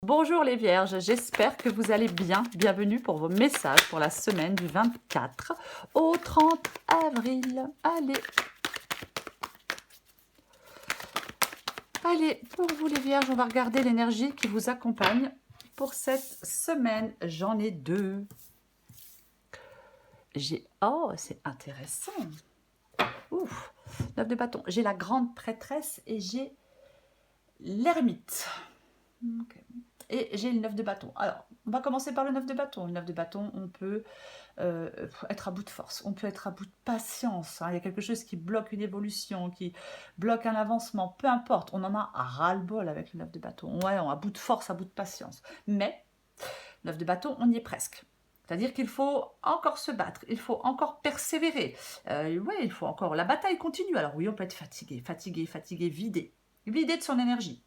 Bonjour les vierges, j'espère que vous allez bien. Bienvenue pour vos messages pour la semaine du 24 au 30 avril. Allez, pour vous les vierges, on va regarder l'énergie qui vous accompagne pour cette semaine. J'en ai deux. Oh, c'est intéressant. Ouf, 9 de bâton. J'ai la grande prêtresse et j'ai l'ermite. Okay. Et j'ai le 9 de bâton. Alors, on va commencer par le 9 de bâton. Le 9 de bâton, on peut être à bout de force, on peut être à bout de patience. Hein. Il y a quelque chose qui bloque une évolution, qui bloque un avancement, peu importe. On en a à ras-le-bol avec le 9 de bâton. Ouais, on a à bout de force, à bout de patience. Mais, 9 de bâton, on y est presque. C'est-à-dire qu'il faut encore se battre, il faut encore persévérer. Ouais, il faut encore... La bataille continue. Alors oui, on peut être fatigué, vidé. Vidé de son énergie.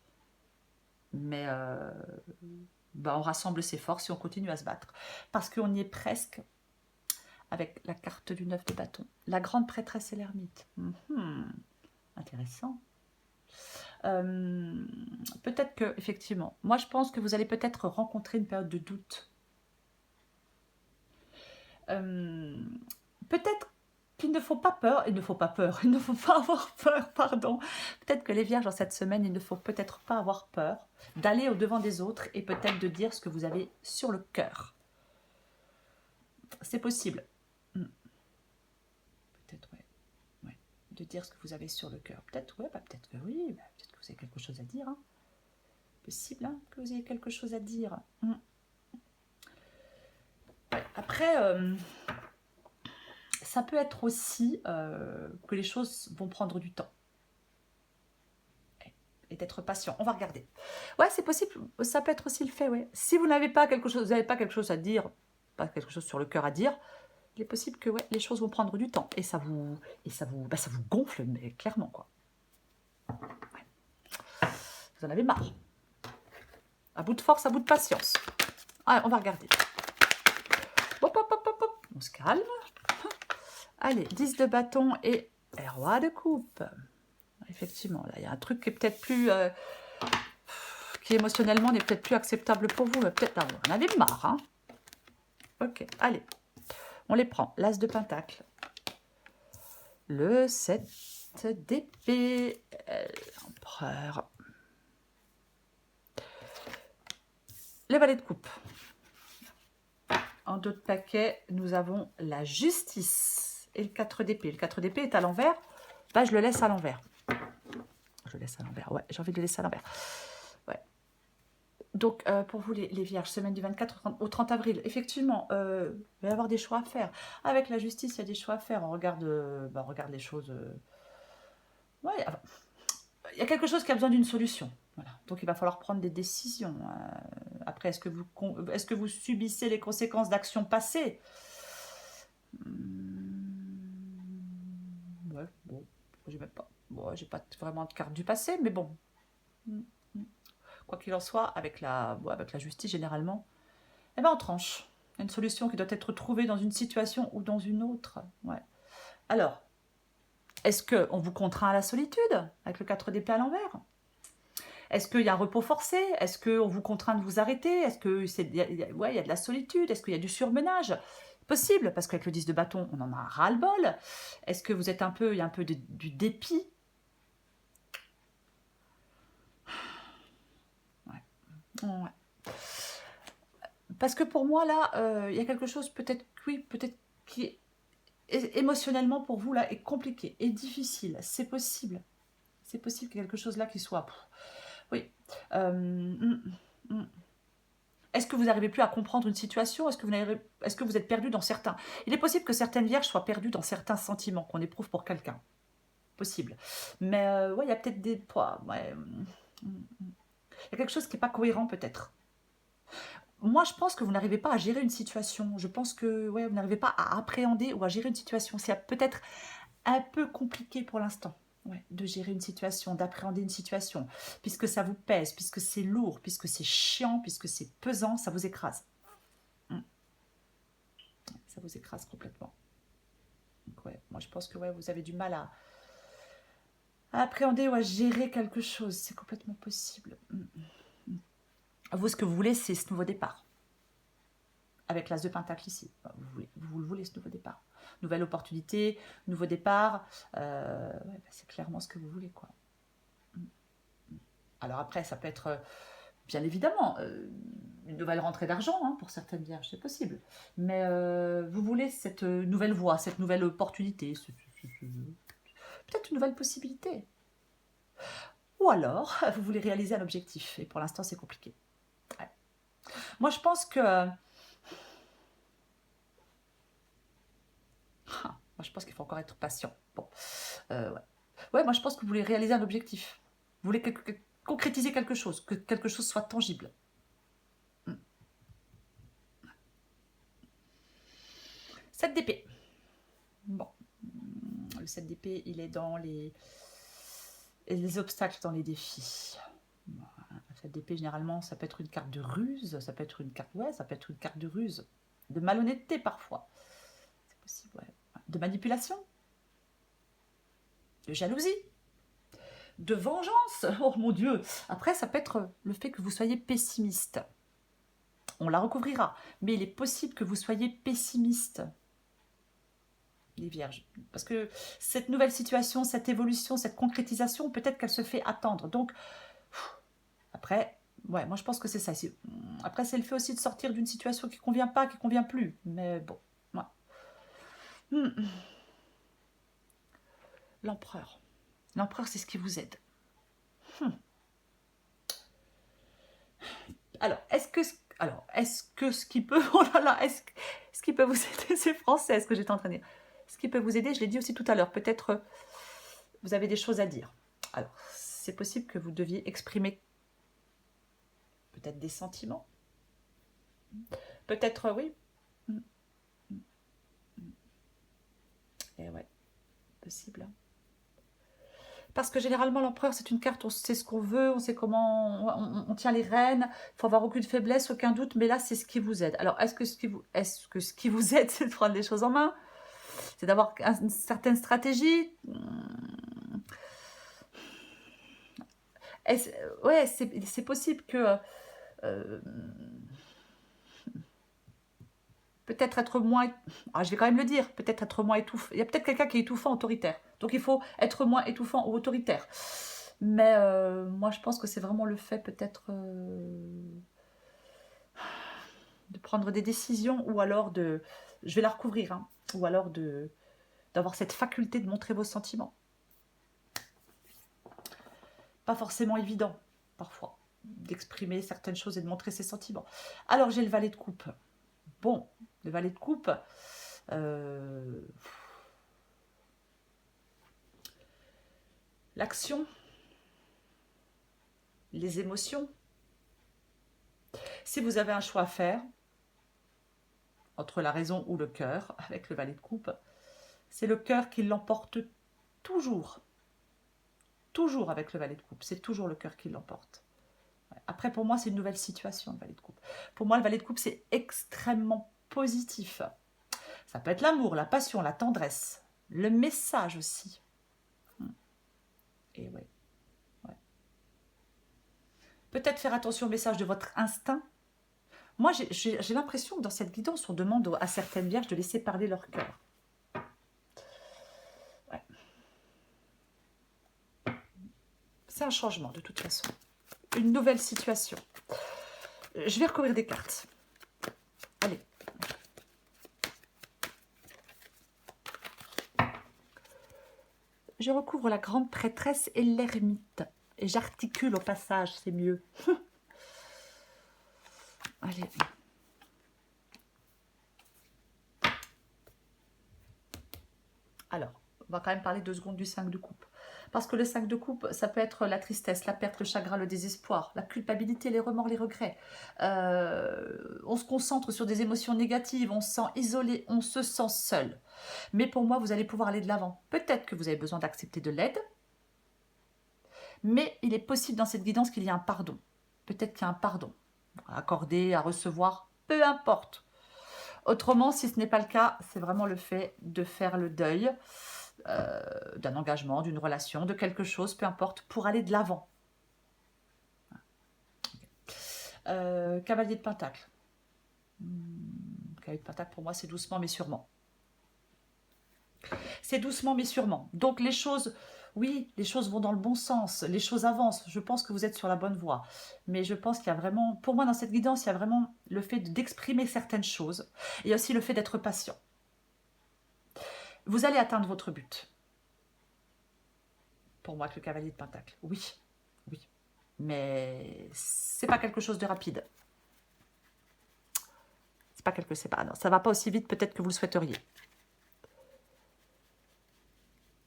Mais on rassemble ses forces et on continue à se battre. Parce qu'on y est presque avec la carte du 9 de bâton. La grande prêtresse et l'ermite. Intéressant. Peut-être que, effectivement, moi je pense que vous allez peut-être rencontrer une période de doute. Peut-être qu'il ne faut pas peur, il ne faut pas avoir peur, pardon. Peut-être que les vierges, dans cette semaine, il ne faut peut-être pas avoir peur d'aller au-devant des autres et peut-être de dire ce que vous avez sur le cœur. C'est possible. Peut-être, ouais. De dire ce que vous avez sur le cœur. Peut-être, ouais, peut-être que oui, peut-être que vous avez quelque chose à dire. Hein. Possible, hein, que vous ayez quelque chose à dire. Ouais. Après, ça peut être aussi que les choses vont prendre du temps. Et d'être patient. On va regarder. Ouais, c'est possible. Ça peut être aussi le fait, ouais. Si vous n'avez pas quelque chose, vous n'avez pas quelque chose à dire, pas quelque chose sur le cœur à dire, il est possible que ouais, les choses vont prendre du temps. Et ça vous gonfle, mais clairement, quoi. Ouais. Vous en avez marre. À bout de force, à bout de patience. Allez, on va regarder. Hop, hop, hop, hop, hop. On se calme. Allez, 10 de bâton et roi de coupe. Effectivement, là, il y a un truc qui est peut-être plus... qui émotionnellement n'est peut-être plus acceptable pour vous. Mais peut-être... Là, vous en avez marre, hein. Ok, allez. On les prend. L'as de pentacle. Le 7 d'épée. L'empereur. Les valets de coupe. En dos de paquet, nous avons la justice et le 4 d'épée. Le 4 d'épée est à l'envers. Bah, je le laisse à l'envers. Je le laisse à l'envers. Ouais, j'ai envie de le laisser à l'envers. Ouais. Donc, pour vous, les vierges, semaine du 24 au 30 avril, effectivement, il va y avoir des choix à faire. Avec la justice, il y a des choix à faire. On regarde les choses... Ouais, il y a quelque chose qui a besoin d'une solution. Voilà. Donc, il va falloir prendre des décisions. Après, est-ce que vous subissez les conséquences d'actions passées? Ouais, bon, j'ai même pas. Bon, j'ai pas vraiment de carte du passé, mais bon. Quoi qu'il en soit, avec la justice, généralement, eh ben, on tranche. Il y a une solution qui doit être trouvée dans une situation ou dans une autre. Ouais. Alors, est-ce qu'on vous contraint à la solitude avec le 4 d'épée à l'envers? Est-ce qu'il y a un repos forcé? Est-ce qu'on vous contraint de vous arrêter? Est-ce qu'il y a de la solitude? Est-ce qu'il y a du surmenage? Possible, parce qu'avec le 10 de bâton, on en a ras-le-bol. Est-ce que vous êtes il y a un peu du dépit? Ouais. Parce que pour moi, là, il y a quelque chose peut-être qui est émotionnellement pour vous, là, est compliqué, est difficile. C'est possible. C'est possible qu'il y ait quelque chose là qui soit... Oui. Est-ce que vous n'arrivez plus à comprendre une situation? Est-ce que vous êtes perdu dans certains... Il est possible que certaines vierges soient perdues dans certains sentiments qu'on éprouve pour quelqu'un. Possible. Mais ouais, il y a peut-être des... Ouais, il y a quelque chose qui n'est pas cohérent peut-être. Moi, je pense que vous n'arrivez pas à gérer une situation. Je pense que ouais, vous n'arrivez pas à appréhender ou à gérer une situation. C'est peut-être un peu compliqué pour l'instant. Ouais, de gérer une situation, d'appréhender une situation, puisque ça vous pèse, puisque c'est lourd, puisque c'est chiant, puisque c'est pesant, ça vous écrase. Ça vous écrase complètement. Donc ouais, moi je pense que ouais, vous avez du mal à appréhender ou à gérer quelque chose, c'est complètement possible. Vous, ce que vous voulez, c'est ce nouveau départ. Avec l'As de Pentacle ici. Vous le voulez, ce nouveau départ. Nouvelle opportunité, nouveau départ. C'est clairement ce que vous voulez, quoi. Alors après, ça peut être, bien évidemment, une nouvelle rentrée d'argent, hein, pour certaines vierges, c'est possible. Mais vous voulez cette nouvelle voie, cette nouvelle opportunité, peut-être une nouvelle possibilité. Ou alors, vous voulez réaliser un objectif. Et pour l'instant, c'est compliqué. Ouais. Moi, je pense que... moi, je pense qu'il faut encore être patient. Bon. Ouais, moi, je pense que vous voulez réaliser un objectif. Vous voulez concrétiser quelque chose, que quelque chose soit tangible. 7 d'épée. Bon. Le 7 d'épée, il est dans les obstacles, dans les défis. Bon, 7 d'épée, généralement, ça peut être une carte de ruse, ça peut être une carte, ça peut être une carte de ruse, de malhonnêteté parfois. C'est possible, ouais. De manipulation, de jalousie, de vengeance. Oh mon Dieu. Après, ça peut être le fait que vous soyez pessimiste. On la recouvrira. Mais il est possible que vous soyez pessimiste, les vierges. Parce que cette nouvelle situation, cette évolution, cette concrétisation, peut-être qu'elle se fait attendre. Donc, après, ouais, moi je pense que c'est ça. Après, c'est le fait aussi de sortir d'une situation qui ne convient pas, qui ne convient plus. Mais bon, ouais. L'empereur. L'empereur, c'est ce qui vous aide. Alors, est-ce que ce qui peut... Oh là là, est-ce qui peut vous aider? C'est français, ce que j'étais en train de dire. Ce qui peut vous aider, je l'ai dit aussi tout à l'heure, peut-être vous avez des choses à dire. Alors, c'est possible que vous deviez exprimer peut-être des sentiments. Peut-être, oui. Et ouais, possible. Parce que généralement, l'empereur, c'est une carte, on sait ce qu'on veut, on sait comment, on tient les rênes, il faut avoir aucune faiblesse, aucun doute, mais là, c'est ce qui vous aide. Alors, est-ce que ce qui vous aide, c'est de prendre les choses en main? C'est d'avoir une certaine stratégie? Ouais, c'est possible que... peut-être être moins... je vais quand même le dire, peut-être être moins étouffant. Il y a peut-être quelqu'un qui est étouffant, autoritaire. Donc il faut être moins étouffant ou autoritaire. Mais moi, je pense que c'est vraiment le fait peut-être de prendre des décisions ou alors de... Je vais la recouvrir, hein, ou alors d'avoir cette faculté de montrer vos sentiments. Pas forcément évident, parfois, d'exprimer certaines choses et de montrer ses sentiments. Alors, j'ai le valet de coupe. Bon, le valet de coupe, l'action, les émotions. Si vous avez un choix à faire, entre la raison ou le cœur, avec le valet de coupe, c'est le cœur qui l'emporte toujours. Toujours avec le valet de coupe, c'est toujours le cœur qui l'emporte. Après, pour moi, c'est une nouvelle situation, le valet de coupe. Pour moi, le valet de coupe, c'est extrêmement positif. Ça peut être l'amour, la passion, la tendresse, le message aussi. Et ouais. Peut-être faire attention au message de votre instinct. Moi, j'ai l'impression que dans cette guidance, on demande à certaines vierges de laisser parler leur cœur. Ouais. C'est un changement, de toute façon. Une nouvelle situation. Je vais recouvrir des cartes. Allez. Je recouvre la grande prêtresse et l'ermite. Et j'articule au passage, c'est mieux. Allez. Alors, on va quand même parler 2 secondes du 5 de coupe. Parce que le 5 de coupe, ça peut être la tristesse, la perte, le chagrin, le désespoir, la culpabilité, les remords, les regrets. On se concentre sur des émotions négatives, on se sent isolé, on se sent seul. Mais pour moi, vous allez pouvoir aller de l'avant. Peut-être que vous avez besoin d'accepter de l'aide, mais il est possible dans cette guidance qu'il y ait un pardon. Peut-être qu'il y a un pardon à accorder, à recevoir, peu importe. Autrement, si ce n'est pas le cas, c'est vraiment le fait de faire le deuil d'un engagement, d'une relation, de quelque chose, peu importe, pour aller de l'avant. Cavalier de Pentacle. Cavalier de Pentacle, pour moi, c'est doucement mais sûrement. C'est doucement mais sûrement. Donc les choses, oui, les choses vont dans le bon sens, les choses avancent. Je pense que vous êtes sur la bonne voie. Mais je pense qu'il y a vraiment, pour moi, dans cette guidance, il y a vraiment le fait d'exprimer certaines choses. Et aussi le fait d'être patient. Vous allez atteindre votre but. Pour moi, que le cavalier de Pentacle. Oui, oui. Mais c'est pas quelque chose de rapide. C'est pas quelque chose, non, ça va pas aussi vite peut-être que vous le souhaiteriez.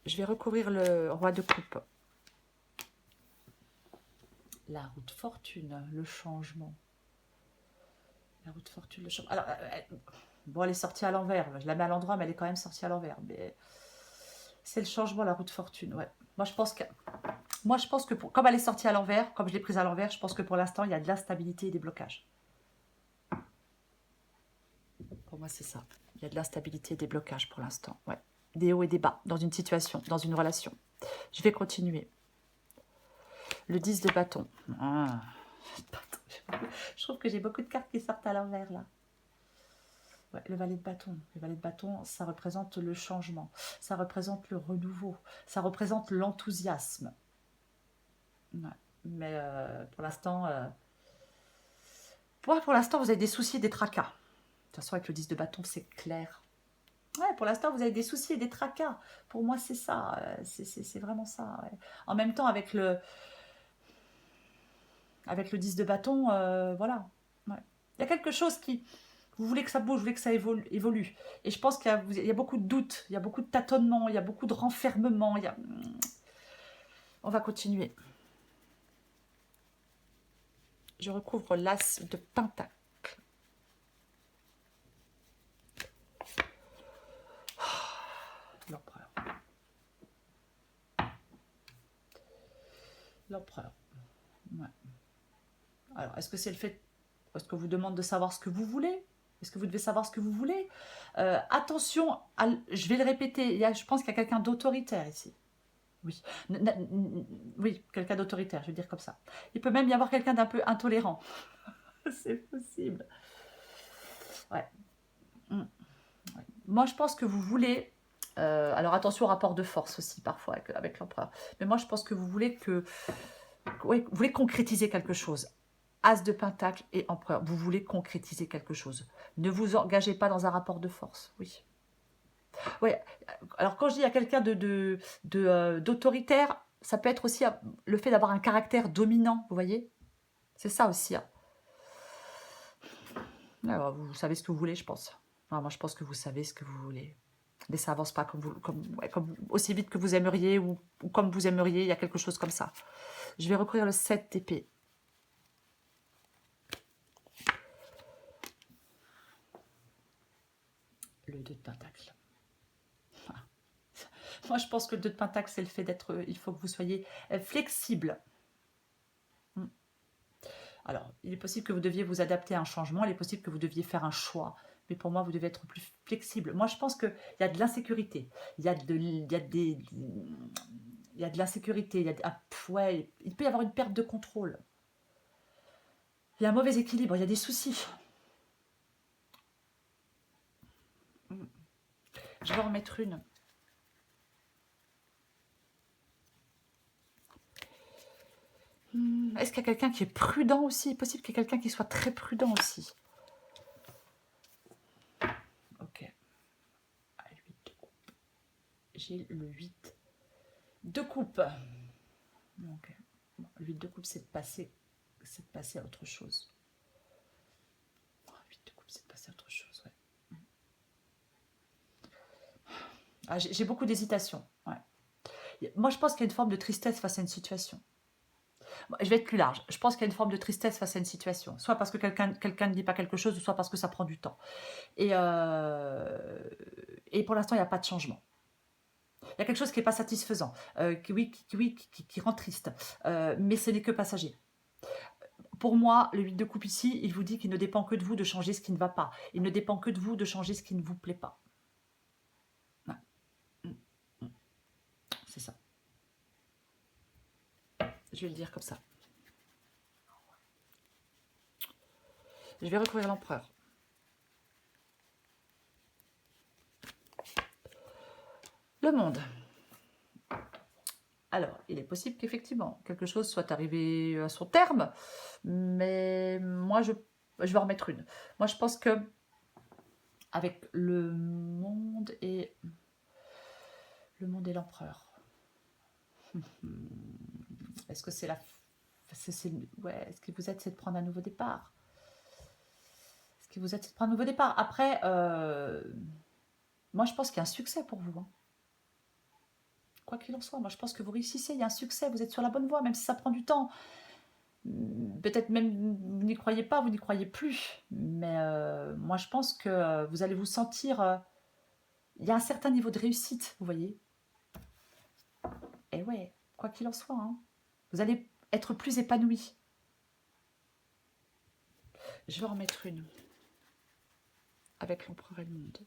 Je vais recouvrir le roi de coupe. La roue de fortune, le changement. La roue de fortune, le changement. Alors, bon, elle est sortie à l'envers. Je la mets à l'endroit, mais elle est quand même sortie à l'envers. Mais c'est le changement, la roue de fortune, ouais. Moi, je pense que comme elle est sortie à l'envers, comme je l'ai prise à l'envers, je pense que pour l'instant, il y a de l'instabilité et des blocages. Pour moi, c'est ça. Il y a de l'instabilité et des blocages pour l'instant, ouais. Des hauts et des bas dans une situation, dans une relation. Je vais continuer. Le 10 de bâton. Ah. Je trouve que j'ai beaucoup de cartes qui sortent à l'envers, là. Ouais, le valet de bâton. Le valet de bâton, ça représente le changement. Ça représente le renouveau. Ça représente l'enthousiasme. Ouais. Mais pour l'instant... pour l'instant, vous avez des soucis et des tracas. De toute façon, avec le 10 de bâton, c'est clair. Ouais, pour l'instant, vous avez des soucis et des tracas. Pour moi, c'est ça. C'est vraiment ça. Ouais. En même temps, avec le 10 de bâton, voilà. Ouais. Il y a quelque chose qui... Vous voulez que ça bouge, vous voulez que ça évolue. Et je pense qu'il y a beaucoup de doutes, il y a beaucoup de tâtonnements, il y a beaucoup de renfermement. On va continuer. Je recouvre l'as de Pentacle. L'empereur. L'empereur. Ouais. Alors, est-ce que c'est le fait... Est-ce que vous demande de savoir ce que vous voulez? Est-ce que vous devez savoir ce que vous voulez? Attention, je vais le répéter, je pense qu'il y a quelqu'un d'autoritaire ici. Oui, oui, quelqu'un d'autoritaire, je vais dire comme ça. Il peut même y avoir quelqu'un d'un peu intolérant. C'est possible. Ouais. Ouais. Moi, je pense que vous voulez... alors, attention au rapport de force aussi, parfois, avec l'empereur. Mais moi, je pense que vous voulez que... Oui, vous voulez concrétiser quelque chose. As de Pentacle et Empereur, vous voulez concrétiser quelque chose. Ne vous engagez pas dans un rapport de force, oui. Ouais. Alors quand je dis à quelqu'un d'autoritaire, ça peut être aussi le fait d'avoir un caractère dominant, vous voyez. C'est ça aussi. Hein. Alors, vous savez ce que vous voulez, je pense. Non, moi, je pense que vous savez ce que vous voulez. Mais ça avance pas comme aussi vite que vous aimeriez ou comme vous aimeriez, il y a quelque chose comme ça. Je vais recouvrir le 7 d'épée. Le 2 de Pentacle. Moi, je pense que le 2 de Pentacle, c'est le fait d'être... Il faut que vous soyez flexible. Alors, il est possible que vous deviez vous adapter à un changement, il est possible que vous deviez faire un choix. Mais pour moi, vous devez être plus flexible. Moi, je pense qu'il y a de l'insécurité. Il y a de l'insécurité. Ouais, il peut y avoir une perte de contrôle. Il y a un mauvais équilibre, il y a des soucis. Je vais en mettre une. Est-ce qu'il y a quelqu'un qui est prudent aussi? Il est possible qu'il y ait quelqu'un qui soit très prudent aussi. Ok. 8 de coupe. J'ai le 8 de coupe. Ok. Bon, le 8 de coupe, c'est de passer à autre chose. 8 de coupe, c'est de passer à autre chose, ouais. Ah, j'ai beaucoup d'hésitation. Ouais. Moi, je pense qu'il y a une forme de tristesse face à une situation. Bon, je vais être plus large. Je pense qu'il y a une forme de tristesse face à une situation. Soit parce que quelqu'un ne dit pas quelque chose, soit parce que ça prend du temps. Et pour l'instant, il n'y a pas de changement. Il y a quelque chose qui n'est pas satisfaisant, qui rend triste. Mais ce n'est que passager. Pour moi, le 8 de coupe ici, il vous dit qu'il ne dépend que de vous de changer ce qui ne va pas. Il ne dépend que de vous de changer ce qui ne vous plaît pas. C'est ça. Je vais le dire comme ça. Je vais recouvrir l'empereur. Le monde. Alors, il est possible qu'effectivement, quelque chose soit arrivé à son terme, mais moi, je vais en remettre une. Moi, je pense que avec le monde et l'empereur, est-ce que c'est la... Ouais, est-ce que vous êtes, c'est de prendre un nouveau départ? Est-ce que vous êtes, c'est de prendre un nouveau départ? Après, moi, je pense qu'il y a un succès pour vous, hein. Quoi qu'il en soit, moi je pense que vous réussissez, il y a un succès, vous êtes sur la bonne voie, même si ça prend du temps. Peut-être même vous n'y croyez pas, vous n'y croyez plus. Mais moi je pense que vous allez vous sentir... il y a un certain niveau de réussite, vous voyez. Et ouais, quoi qu'il en soit, hein, vous allez être plus épanoui. Je vais en mettre une. Avec l'empereur et le monde.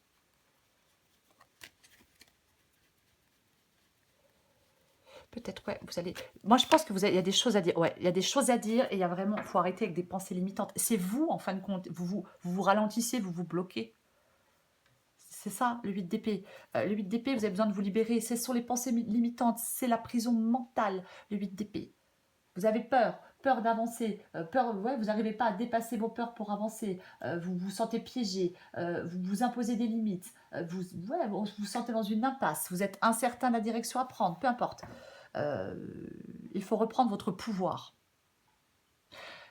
Peut-être, ouais, vous allez... Moi, je pense que il y a des choses à dire. Ouais, il y a des choses à dire et il y a vraiment... Il faut arrêter avec des pensées limitantes. C'est vous, en fin de compte. Vous ralentissez, vous vous bloquez. C'est ça, le 8 d'épée. Le 8 d'épée, vous avez besoin de vous libérer. Ce sont les pensées limitantes. C'est la prison mentale, le 8 d'épée. Vous avez peur d'avancer, ouais, vous n'arrivez pas à dépasser vos peurs pour avancer, vous vous sentez piégé, vous vous imposez des limites, vous vous sentez dans une impasse, vous êtes incertain de la direction à prendre, peu importe. Il faut reprendre votre pouvoir.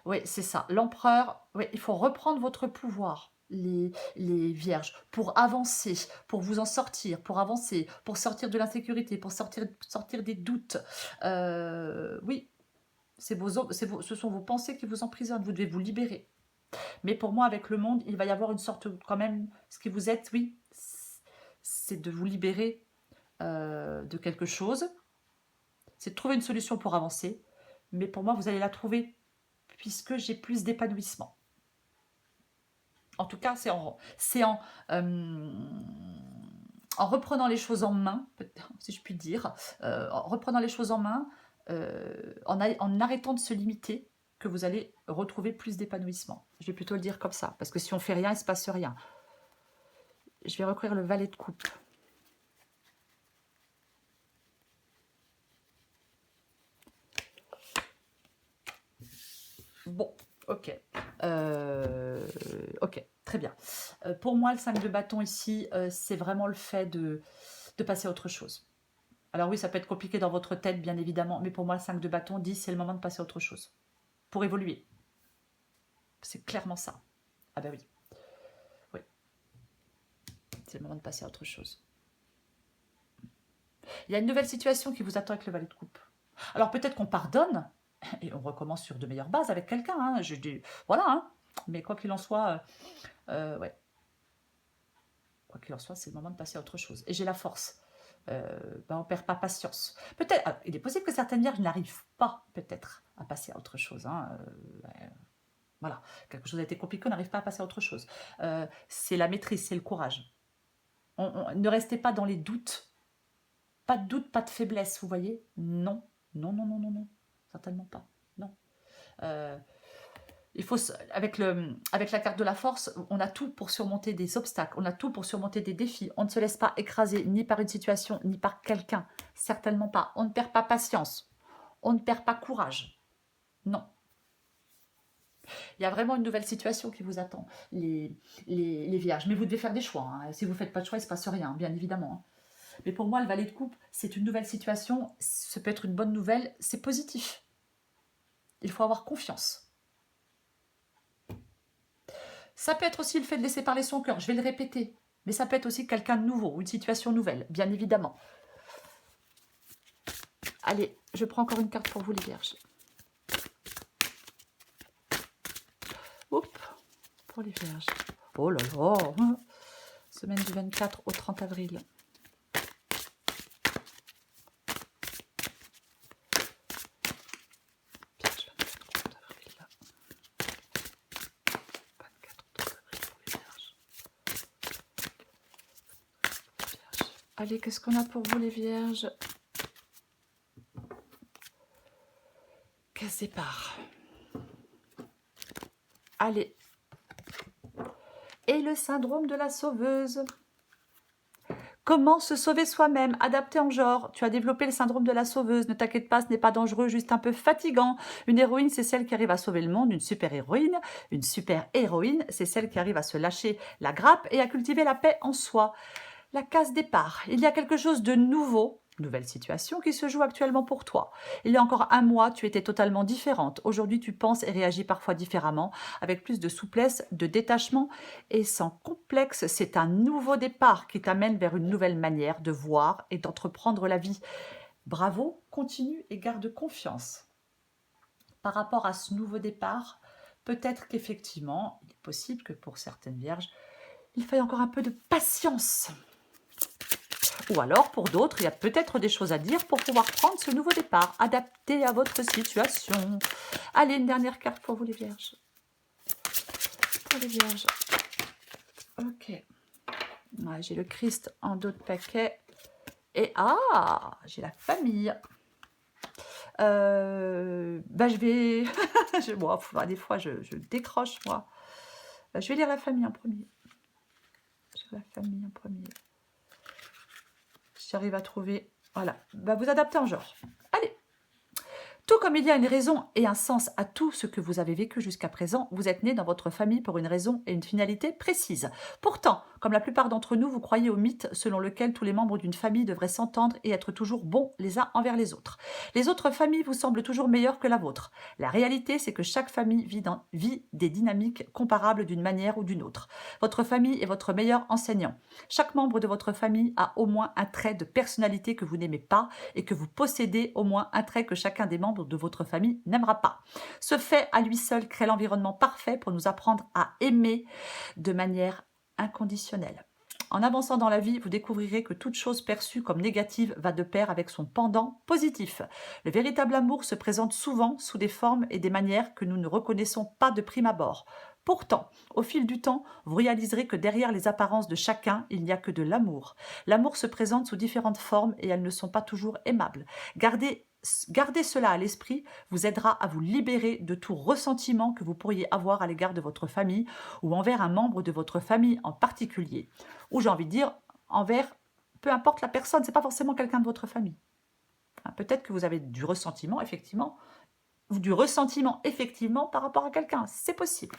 Oui, c'est ça. L'empereur, oui, il faut reprendre votre pouvoir, les vierges, pour avancer, pour vous en sortir, pour avancer, pour sortir de l'insécurité, pour sortir des doutes. Oui, ce sont vos pensées qui vous emprisonnent. Vous devez vous libérer. Mais pour moi, avec le monde, il va y avoir une sorte, quand même, ce qui vous êtes, oui, c'est de vous libérer de quelque chose. C'est de trouver une solution pour avancer. Mais pour moi, vous allez la trouver puisque j'ai plus d'épanouissement. En tout cas, c'est en reprenant les choses en main, si je puis dire, en reprenant les choses en main, en arrêtant de se limiter, que vous allez retrouver plus d'épanouissement. Je vais plutôt le dire comme ça, parce que si on fait rien, il ne se passe rien. Je vais recouvrir le valet de coupe. Bon, ok. Ok, très bien. Pour moi, le 5 de bâton ici, c'est vraiment le fait de passer à autre chose. Alors oui, ça peut être compliqué dans votre tête, bien évidemment, mais pour moi, le 5 de bâton dit c'est le moment de passer à autre chose. Pour évoluer. C'est clairement ça. Ah ben oui. Oui. C'est le moment de passer à autre chose. Il y a une nouvelle situation qui vous attend avec le valet de coupe. Alors peut-être qu'on pardonne et on recommence sur de meilleures bases avec quelqu'un. Hein. Voilà. Hein. Mais quoi qu'il en soit, ouais. Quoi qu'il en soit, c'est le moment de passer à autre chose. Et j'ai la force. On ne perd pas patience. Peut-être, il est possible que certaines vierges n'arrivent pas, peut-être, à passer à autre chose. Hein. Voilà, quelque chose a été compliqué, on n'arrive pas à passer à autre chose. C'est la maîtrise, c'est le courage. Ne restez pas dans les doutes. Pas de doute, pas de faiblesse, vous voyez? Non, non, non, non, non, non, certainement pas. Non. Il faut, avec la carte de la force, on a tout pour surmonter des obstacles, on a tout pour surmonter des défis. On ne se laisse pas écraser ni par une situation, ni par quelqu'un. Certainement pas. On ne perd pas patience. On ne perd pas courage. Non. Il y a vraiment une nouvelle situation qui vous attend, les vierges. Mais vous devez faire des choix. Hein. Si vous ne faites pas de choix, il ne se passe rien, bien évidemment. Hein. Mais pour moi, le valet de coupe, c'est une nouvelle situation. Ça peut être une bonne nouvelle. C'est positif. Il faut avoir confiance. Ça peut être aussi le fait de laisser parler son cœur. Je vais le répéter. Mais ça peut être aussi quelqu'un de nouveau, une situation nouvelle, bien évidemment. Allez, je prends encore une carte pour vous, les vierges. Oups, pour les vierges. Oh là là. Semaine du 24 au 30 avril. Allez, qu'est-ce qu'on a pour vous, les vierges? Casse départ. Allez, Et le syndrome de la sauveuse. Comment se sauver soi-même, adapté en genre. Tu as développé le syndrome de la sauveuse. Ne t'inquiète pas, ce n'est pas dangereux, juste un peu fatigant. Une héroïne, c'est celle qui arrive à sauver le monde. Une super-héroïne, c'est celle qui arrive à se lâcher la grappe et à cultiver la paix en soi. La case départ. Il y a quelque chose de nouveau, nouvelle situation qui se joue actuellement pour toi. Il y a encore un mois, tu étais totalement différente. Aujourd'hui, tu penses et réagis parfois différemment, avec plus de souplesse, de détachement et sans complexe. C'est un nouveau départ qui t'amène vers une nouvelle manière de voir et d'entreprendre la vie. Bravo, continue et garde confiance. Par rapport à ce nouveau départ, peut-être qu'effectivement, il est possible que pour certaines vierges, il faille encore un peu de patience. Ou alors, pour d'autres, il y a peut-être des choses à dire pour pouvoir prendre ce nouveau départ, adapté à votre situation. Allez, une dernière carte pour vous les vierges. Pour les vierges. Ok. Ouais, j'ai le Christ en dos de paquet. Et j'ai la famille. Je vais... des fois, je décroche, moi. Je vais lire la famille en premier. J'arrive à trouver... Voilà. Vous adaptez en genre. Allez. Tout comme il y a une raison et un sens à tout ce que vous avez vécu jusqu'à présent, vous êtes né dans votre famille pour une raison et une finalité précise. Pourtant, comme la plupart d'entre nous, vous croyez au mythe selon lequel tous les membres d'une famille devraient s'entendre et être toujours bons les uns envers les autres. Les autres familles vous semblent toujours meilleures que la vôtre. La réalité, c'est que chaque famille vit des dynamiques comparables d'une manière ou d'une autre. Votre famille est votre meilleur enseignant. Chaque membre de votre famille a au moins un trait de personnalité que vous n'aimez pas et que vous possédez au moins un trait que chacun des membres de votre famille n'aimera pas. Ce fait à lui seul crée l'environnement parfait pour nous apprendre à aimer de manière inconditionnelle. En avançant dans la vie, vous découvrirez que toute chose perçue comme négative va de pair avec son pendant positif. Le véritable amour se présente souvent sous des formes et des manières que nous ne reconnaissons pas de prime abord. Pourtant, au fil du temps, vous réaliserez que derrière les apparences de chacun, il n'y a que de l'amour. L'amour se présente sous différentes formes et elles ne sont pas toujours aimables. Gardez cela à l'esprit vous aidera à vous libérer de tout ressentiment que vous pourriez avoir à l'égard de votre famille ou envers un membre de votre famille en particulier. Ou j'ai envie de dire, envers peu importe la personne, c'est pas forcément quelqu'un de votre famille. Peut-être que vous avez du ressentiment, effectivement, par rapport à quelqu'un, c'est possible.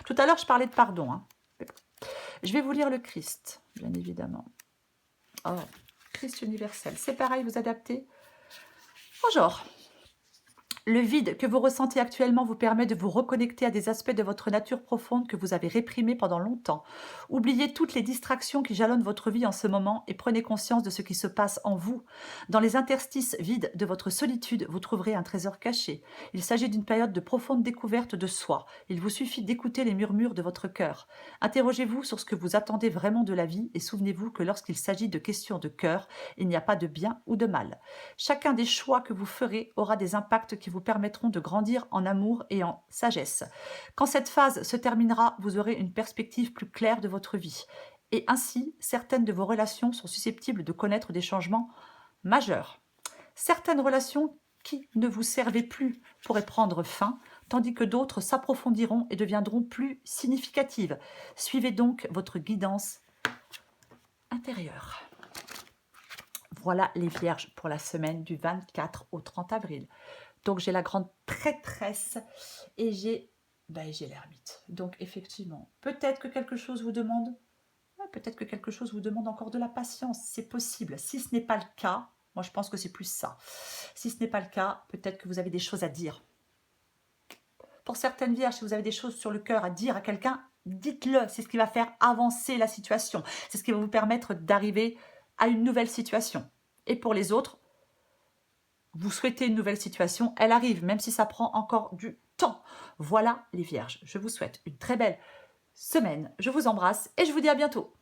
Tout à l'heure, je parlais de pardon. Je vais vous lire le Christ, bien évidemment. Oh, Christ universel. C'est pareil, vous adaptez en genre. Le vide que vous ressentez actuellement vous permet de vous reconnecter à des aspects de votre nature profonde que vous avez réprimés pendant longtemps. Oubliez toutes les distractions qui jalonnent votre vie en ce moment et prenez conscience de ce qui se passe en vous. Dans les interstices vides de votre solitude, vous trouverez un trésor caché. Il s'agit d'une période de profonde découverte de soi. Il vous suffit d'écouter les murmures de votre cœur. Interrogez-vous sur ce que vous attendez vraiment de la vie et souvenez-vous que lorsqu'il s'agit de questions de cœur, il n'y a pas de bien ou de mal. Chacun des choix que vous ferez aura des impacts qui vous permettront de grandir en amour et en sagesse. Quand cette phase se terminera, vous aurez une perspective plus claire de votre vie. Et ainsi, certaines de vos relations sont susceptibles de connaître des changements majeurs. Certaines relations qui ne vous servaient plus pourraient prendre fin, tandis que d'autres s'approfondiront et deviendront plus significatives. Suivez donc votre guidance intérieure. Voilà les vierges pour la semaine du 24 au 30 avril. Donc, j'ai la grande prêtresse et j'ai l'ermite. Donc, effectivement, peut-être que quelque chose vous demande encore de la patience. C'est possible. Si ce n'est pas le cas, moi, je pense que c'est plus ça. Si ce n'est pas le cas, peut-être que vous avez des choses à dire. Pour certaines vierges, si vous avez des choses sur le cœur à dire à quelqu'un, dites-le. C'est ce qui va faire avancer la situation. C'est ce qui va vous permettre d'arriver à une nouvelle situation. Et pour les autres, vous souhaitez une nouvelle situation, elle arrive, même si ça prend encore du temps. Voilà les vierges, je vous souhaite une très belle semaine. Je vous embrasse et je vous dis à bientôt.